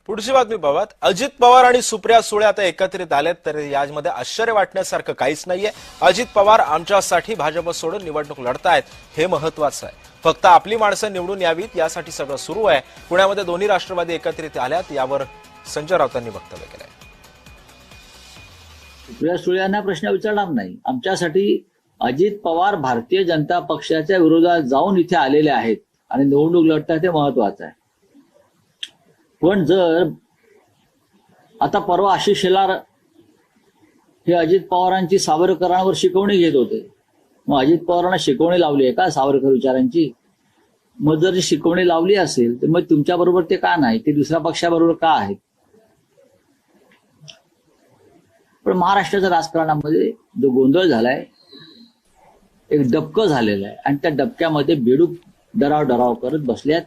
पुढची बातमी पाहूयात. अजित पवार आणि सुप्रिया सुळे आता एकत्रित आलेत, तर यामध्ये आश्चर्य वाटण्यासारखं काहीच नाहीये. अजित पवार आमच्यासाठी भाजप सोडून निवडणूक लढतायत, हे महत्वाचं आहे. फक्त आपली माणसं निवडून यावीत यासाठी सगळं सुरू आहे. पुण्यामध्ये दोन्ही राष्ट्रवादी एकत्रित आल्यात, यावर संजय राऊतांनी वक्तव्य केलंय. सुप्रिया सुळे यांना प्रश्न विचारणार नाही. आमच्यासाठी अजित पवार भारतीय जनता पक्षाच्या विरोधात जाऊन इथे आलेले आहेत आणि निवडणूक लढतात, हे महत्वाचं आहे. पण जर आता परवा आशिष शेलार हे अजित पवारांची सावरकरांवर शिकवणी घेत होते, मग अजित पवारांना शिकवणी लावली आहे का सावरकर विचारांची? मग जर शिकवणी लावली असेल तर मग तुमच्या बरोबर ते का नाही, ते दुसऱ्या पक्षाबरोबर का आहेत? पण महाराष्ट्राच्या राजकारणामध्ये जो गोंधळ झालाय, एक डबकं झालेलं आहे आणि त्या डबक्यामध्ये बेडूक डराव करत बसल्यात.